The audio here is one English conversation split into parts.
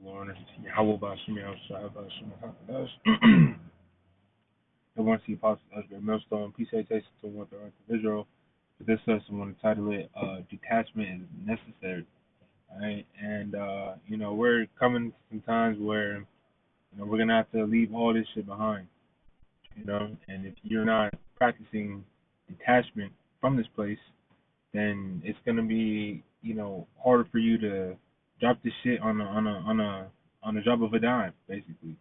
Lord, Yahweh Bashim Yahshua Bashim Hakadosh. I want to see Apostle Ezra Millstone. Peace and taste to one the earth of Israel. For this lesson, I want to title it Detachment is Necessary. Alright, and we're coming some times where we're gonna have to leave all this shit behind. And if you're not practicing detachment from this place, then it's gonna be harder for you to drop this shit on a drop of a dime, basically.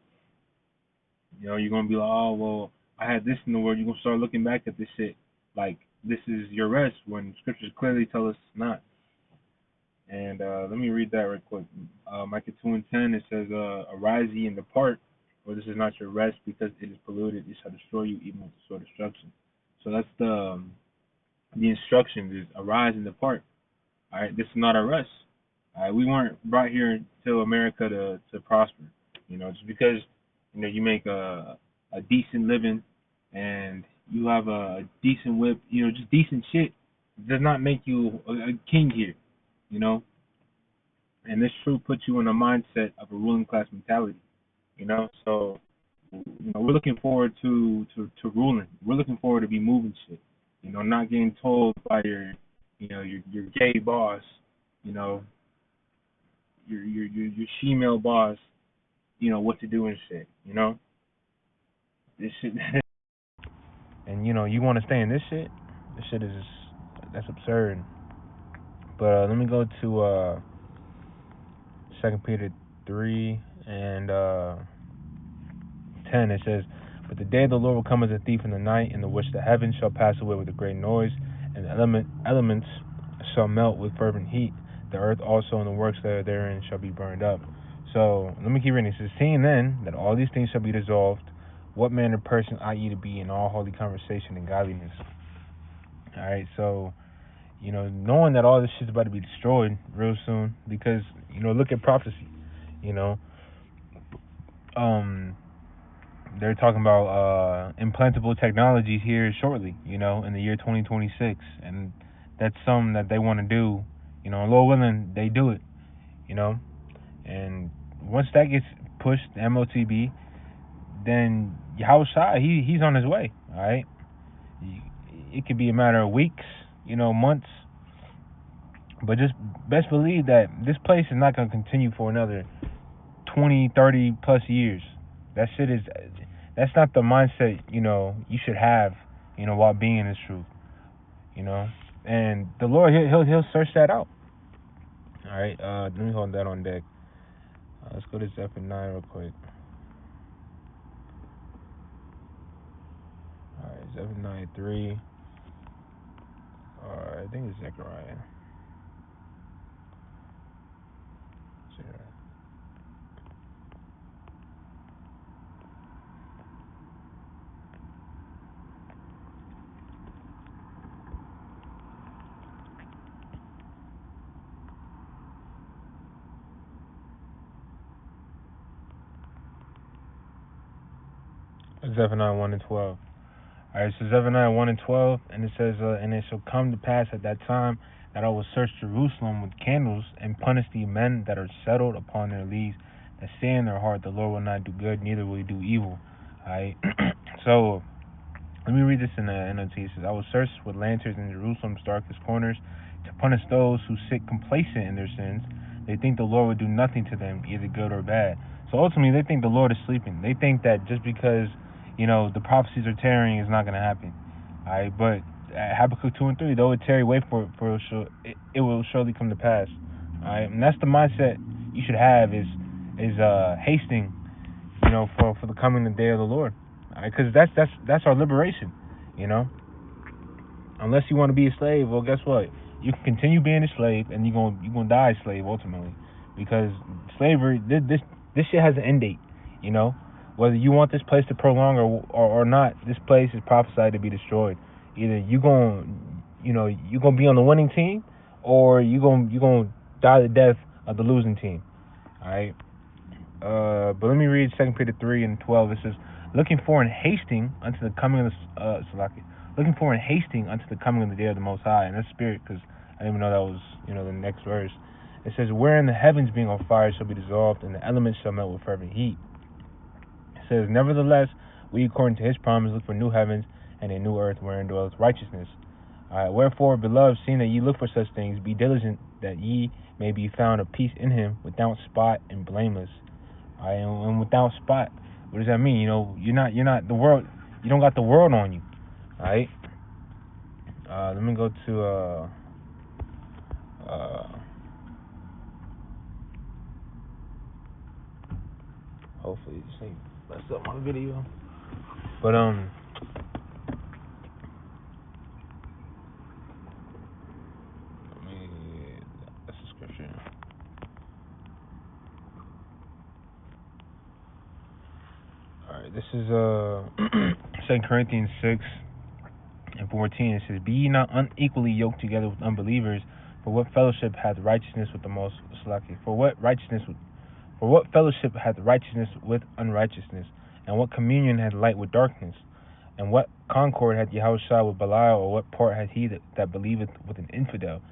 You're gonna be like, oh well, I had this in the world. You're gonna start looking back at this shit like this is your rest when scriptures clearly tell us it's not. And let me read that real quick. Micah 2:10, it says, "Arise ye and depart, for this is not your rest, because it is polluted. It shall destroy you, even with the sword of destruction." So that's the instructions is arise and depart. All right, this is not our rest. All right, we weren't brought here to America to prosper. Just because you make a decent living and you have a decent whip, just decent shit, does not make you a king here. You know, and this truth puts you in a mindset of a ruling class mentality. So we're looking forward to ruling. We're looking forward to be moving shit. Not getting told by your gay boss, you know, your female boss, what to do and shit. This shit. And you want to stay in this shit. This shit is that's absurd. But let me go to 2 Peter 3 and 10. It says, "But the day of the Lord will come as a thief in the night, in the which the heavens shall pass away with a great noise, and the elements shall melt with fervent heat. The earth also and the works that are therein shall be burned up." So let me keep reading. It says, "Seeing then that all these things shall be dissolved, what manner of person ought ye to be in all holy conversation and godliness?" All right, so knowing that all this shit's about to be destroyed real soon, because look at prophecy. You know, they're talking about implantable technologies here shortly. In the year 2026, and that's something that they want to do. Lord willing, they do it. And once that gets pushed, the MOTB, then Yahushua, he's on his way. All right, it could be a matter of weeks, months, but just best believe that this place is not going to continue for another 20, 30 plus years. That's not the mindset you should have while being in this truth. And the Lord he'll search that out. All right, let me hold that on deck. Let's go to Zephaniah real quick. All right, Zephaniah 3. I think it's Zechariah. Zephaniah 1 and 12. All right, so Zephaniah 1 and 12, and it says, "And it shall come to pass at that time that I will search Jerusalem with candles and punish the men that are settled upon their leaves, that say in their heart, the Lord will not do good, neither will he do evil." All right, so let me read this in the NLT. It says, "I will search with lanterns in Jerusalem's darkest corners to punish those who sit complacent in their sins. They think the Lord will do nothing to them, either good or bad." So ultimately, they think the Lord is sleeping. They think that just because the prophecies are tearing is not going to happen. All right, but Habakkuk 2 and 3, though it tarry, wait for it will surely come to pass. All right, and that's the mindset you should have is hasting, for the coming of the day of the Lord. All right, because that's our liberation. Unless you want to be a slave, well, guess what? You can continue being a slave, and you're gonna die a slave ultimately, because slavery, this shit has an end date. Whether you want this place to prolong or not, this place is prophesied to be destroyed. Either you're gonna be on the winning team, or you're gonna die the death of the losing team. All right. But let me read 2 Peter 3 and 12. It says, "Looking for and hasting unto the coming of the looking for and hasting unto the coming of the day of the Most High." And that's spirit, because I didn't even know that was the next verse. It says, wherein the heavens being on fire shall be dissolved, and the elements shall melt with fervent heat. It says, nevertheless, we according to his promise look for new heavens and a new earth wherein dwelleth righteousness. Wherefore, beloved, seeing that ye look for such things, be diligent that ye may be found of peace in him, without spot and blameless. And without spot, what does that mean? You're not the world. You don't got the world on you. All right. Let me go to hopefully this ain't mess up my video. But that's the scripture. All right, this is 2 Corinthians 6:14. It says, "Be ye not unequally yoked together with unbelievers. For what fellowship hath righteousness with the most slacking? For what fellowship hath righteousness with unrighteousness? And what communion hath light with darkness? And what concord hath Yahushua with Belial? Or what part hath he that believeth with an infidel?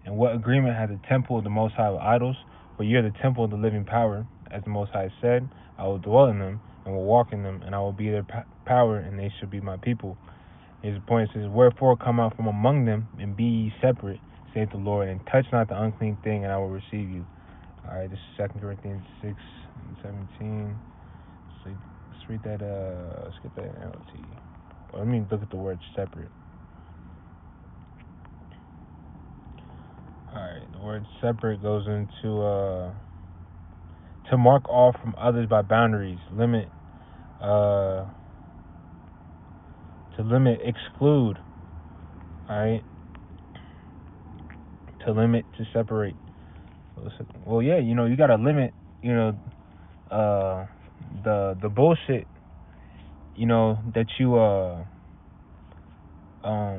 And what agreement hath the temple of the Most High with idols? For ye are the temple of the living power. As the Most High said, I will dwell in them, and will walk in them, and I will be their power, and they shall be my people." Here's the point. It says, "Wherefore come out from among them, and be ye separate, saith the Lord, and touch not the unclean thing, and I will receive you." Alright, this is 2 Corinthians 6:17. So let's read that, let's get that NLT. Well, let me look at the word separate. Alright, the word separate goes into, to mark off from others by boundaries, limit, to limit, exclude, alright, to limit, to separate. Well, yeah, you gotta limit, the bullshit, that you, I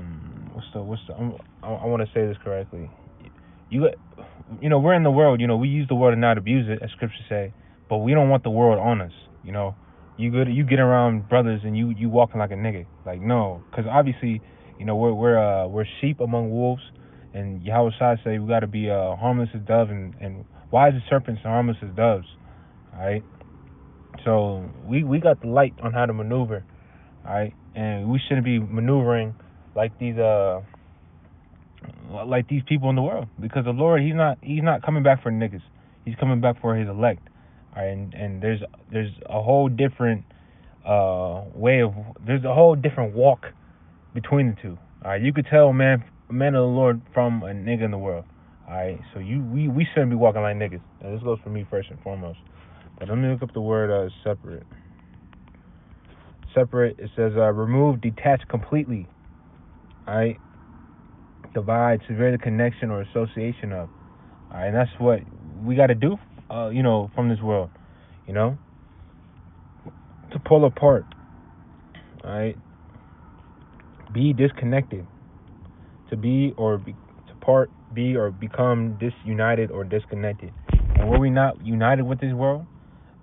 want to say this correctly. We're in the world, we use the word and not abuse it, as scripture say, but we don't want the world on us, You get around brothers and you walking like a nigga, like, no, because obviously, we're sheep among wolves, and Yahweh Shai say we got to be harmless as doves and wise as serpents and harmless as doves. All right, so we got the light on how to maneuver. All right, and we shouldn't be maneuvering like these people in the world, because the Lord, he's not coming back for niggas. He's coming back for his elect. All right, and there's a whole different there's a whole different walk between the two. All right, you could tell a man of the Lord from a nigga in the world. All right, so we shouldn't be walking like niggas. Now, this goes for me first and foremost. But let me look up the word separate. Separate, it says remove, detach completely. All right, divide, sever the connection or association of. All right, and that's what we got to do. From this world, to pull apart. All right, be disconnected. To be or become disunited or disconnected. And were we not united with this world?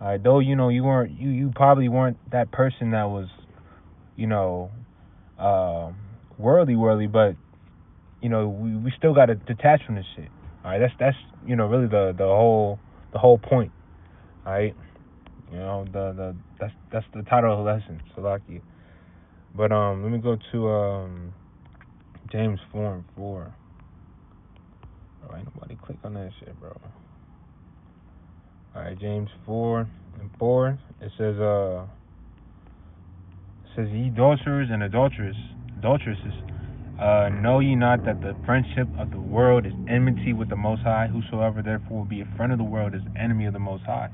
Though you probably weren't that person that was, worldly, but we still got to detach from this shit. All right, that's really the whole point. All right, that's the title of the lesson, Salaki. But let me go to James 4:4. Ain't nobody click on that shit, bro. Alright, James 4:4. It says, "Ye adulterers and adulteresses, know ye not that the friendship of the world is enmity with the Most High? Whosoever therefore will be a friend of the world is an enemy of the Most High."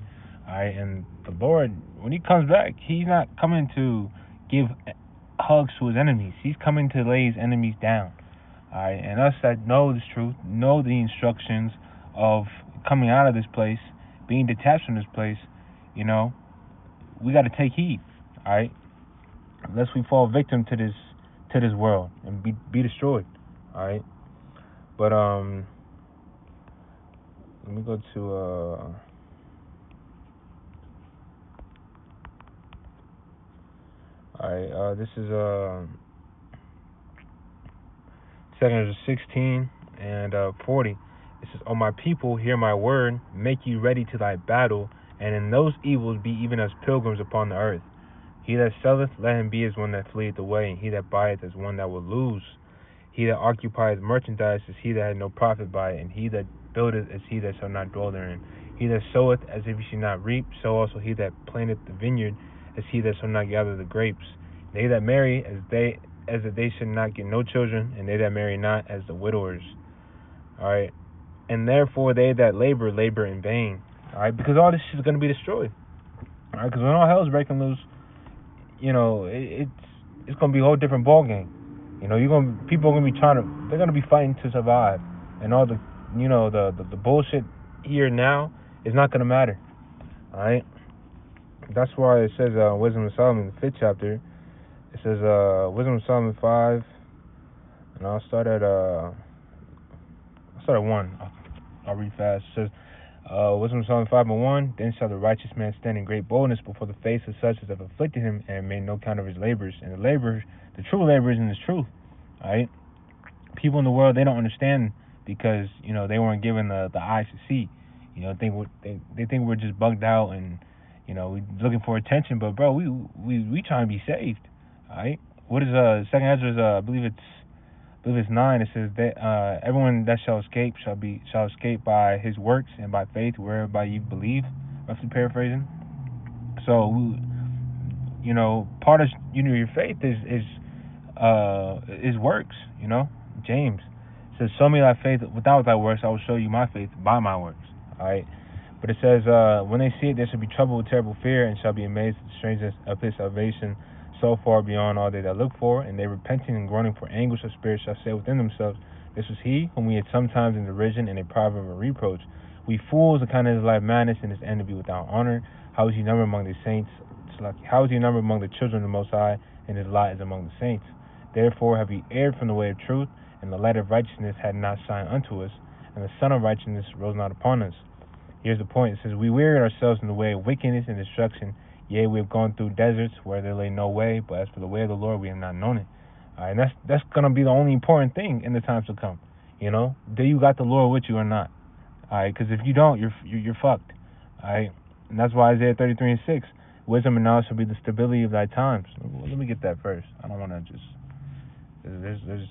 Alright, and the Lord, when he comes back, he's not coming to give hugs to his enemies. He's coming to lay his enemies down. Alright, and us that know this truth, know the instructions of coming out of this place, being detached from this place, we got to take heed. Alright, lest we fall victim to this world and be destroyed. Alright, but let me go to this is 2 16 and 40. It says, O my people, hear my word, make you ready to thy battle, and in those evils be even as pilgrims upon the earth. He that selleth, let him be as one that fleeth away, and he that buyeth as one that will lose. He that occupieth merchandise is he that had no profit by it, and he that buildeth is he that shall not dwell therein. He that soweth as if he should not reap, so also he that planteth the vineyard is he that shall not gather the grapes. They that marry as if they should not get no children, and they that marry not as the widowers. Alright. And therefore they that labor in vain. Alright, because all this shit is gonna be destroyed. Alright, because when all hell's breaking loose, it's gonna be a whole different ball game. People are gonna be they're gonna be fighting to survive, and all the the bullshit here now is not gonna matter. All right, that's why it says Wisdom of Solomon, the 5th chapter. It says Wisdom of Solomon 5, and I'll start at 1. I'll read fast. It says Wisdom of Solomon 5:1. Then shall the righteous man stand in great boldness before the face of such as have afflicted him, and made no count of his labors. And the true labor is in his truth. All right. People in the world, they don't understand because they weren't given the eyes to see. They think we're just bugged out and we looking for attention. But bro, we trying to be saved. All right. What is Second Ezra? I believe it's 9. It says that everyone that shall escape by his works and by faith whereby you believe. Roughly paraphrasing. So part of your faith is works. James says, "Show me thy faith without thy works. I will show you my faith by my works." All right. But it says, when they see it, they shall be troubled with terrible fear, and shall be amazed at the strangeness of his salvation, so far beyond all they that look for. And they repenting and groaning for anguish of spirit shall say within themselves, This was he whom we had sometimes in derision and a proverb of reproach. We fools account his life madness, and his end to be without honor. How is he numbered among the saints? How is he numbered among the children of the Most High, and his lot is among the saints? Therefore have we erred from the way of truth, and the light of righteousness had not shined unto us, and the sun of righteousness rose not upon us. Here's the point. It says, we wearied ourselves in the way of wickedness and destruction. Yea, we have gone through deserts where there lay no way, but as for the way of the Lord, we have not known it. All right, and that's going to be the only important thing in the times to come. Do you got the Lord with you or not? All right, because if you don't, you're fucked. All right, and that's why Isaiah 33:6, wisdom and knowledge shall be the stability of thy times. Well, let me get that first. I don't want to just, there's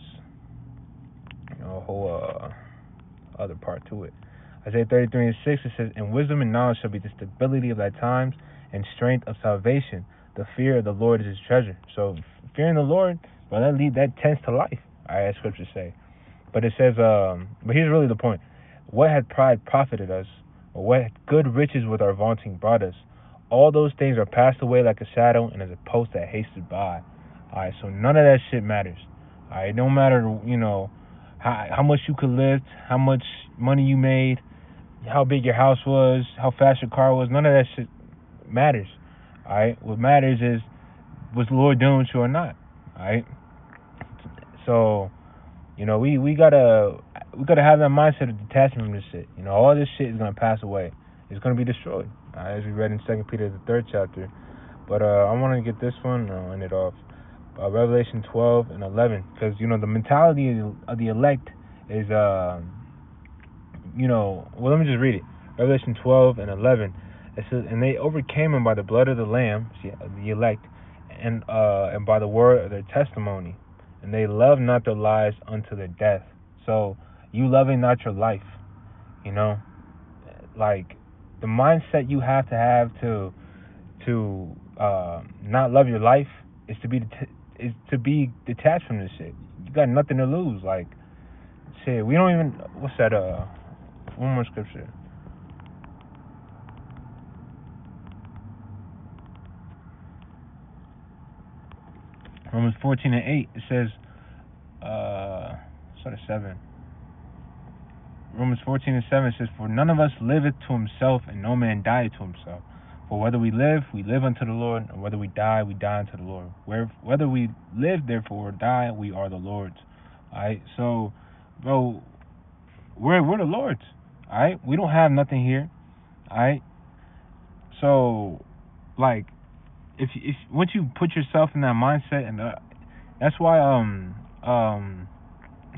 a whole other part to it. Isaiah 33:6, it says, and wisdom and knowledge shall be the stability of thy times, and strength of salvation. The fear of the Lord is his treasure. So fearing the Lord, well, that tends to life, all right, as scriptures say. But it says, but here's really the point. What had pride profited us, or what good riches with our vaunting brought us? All those things are passed away like a shadow, and as a post that hasted by. All right, so none of that shit matters. All right, no matter how much you could lift, how much money you made, how big your house was, how fast your car was. None of that shit matters. All right, what matters is was the Lord doing you or not. All right, so we gotta have that mindset of detachment from this shit. All this shit is gonna pass away. It's gonna be destroyed. As we read in 2 Peter the 3rd chapter. But I want to get this one and I'll end it off. Revelation 12:11, because the mentality of the elect is well, let me just read it. Revelation 12:11. It says, and they overcame him by the blood of the Lamb, the elect, and by the word of their testimony, and they loved not their lives unto their death. So you loving not your life, like the mindset you have to not love your life is to be detached from this shit. You got nothing to lose. Like shit, we don't even. What's that? One more scripture. Romans 14:8. It says, sort of 7. Romans 14:7 says, for none of us liveth to himself, and no man dieth to himself. For whether we live unto the Lord, and whether we die unto the Lord. Whether we live, therefore, or die, we are the Lord's. Alright, so, bro, we're the Lord's. Alright, we don't have nothing here. Alright, so, like, if once you put yourself in that mindset, and that's why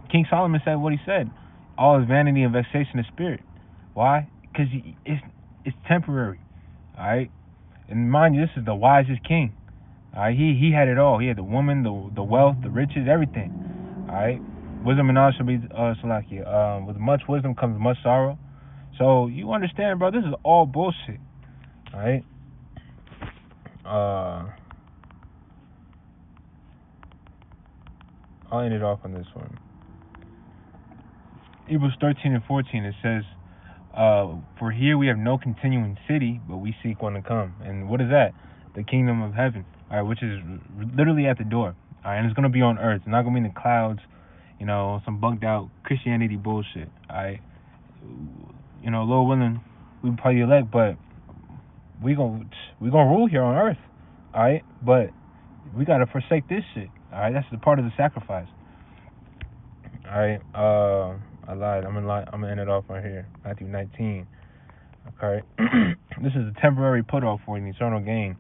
King Solomon said what he said. All is vanity and vexation of spirit. Why? Because it's temporary. All right. And mind you, this is the wisest king. All right. He had it all. He had the woman, the wealth, the riches, everything. All right. Wisdom and knowledge shall be Salakia. With much wisdom comes much sorrow. So you understand, bro? This is all bullshit. All right. Uh, I'll end it off on this one. Hebrews 13 and 14. It says, "For here we have no continuing city, but we seek one to come." And what is that? The kingdom of heaven. All right, which is literally at the door. All right, and it's gonna be on earth. It's not gonna be in the clouds. Some bugged out Christianity bullshit. All right. Lord willing, we probably elect, but we gonna we gonna rule here on earth. All right, but we gotta forsake this shit. All right, that's the part of the sacrifice. All right, I lied. I'm gonna end it off right here. Matthew 19. Okay, this is a temporary put off for an eternal gain.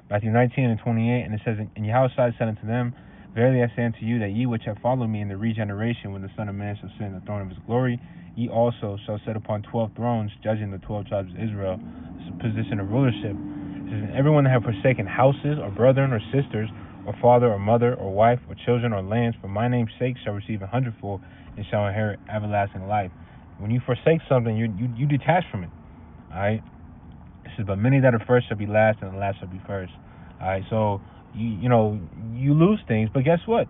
Matthew 19 and 28, and it says, "And Yahushua said unto them, Verily I say unto you, that ye which have followed me in the regeneration, when the Son of Man shall sit in the throne of his glory, ye also shall sit upon 12 thrones, judging the 12 tribes of Israel." It's a position of rulership. It says, "And everyone that have forsaken houses, or brethren, or sisters, or father, or mother, or wife, or children, or lands, for my name's sake, shall receive 100-fold, and shall inherit everlasting life." When you forsake something, you detach from it. All right. It says, "But many that are first shall be last, and the last shall be first." All right, so you lose things, but guess what?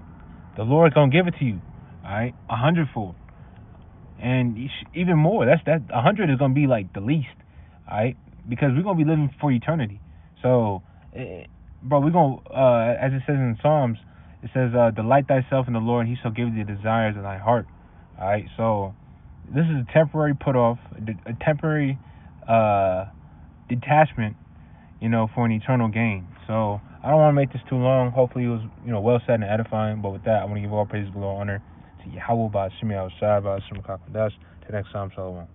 The Lord's gonna give it to you. All right, 100-fold, and even more. That 100 is gonna be like the least. All right, because we're gonna be living for eternity. So, bro, we're gonna as it says in Psalms, it says, "Delight thyself in the Lord, and He shall give thee the desires of thy heart." All right, so this is a temporary put off, a temporary detachment, for an eternal gain. So I don't want to make this too long. Hopefully it was, well said and edifying. But with that, I want to give all praise, glory, honor to Yahweh, by Shemi Al Shai, by Shemi Kakadash. To the next time, Shalom.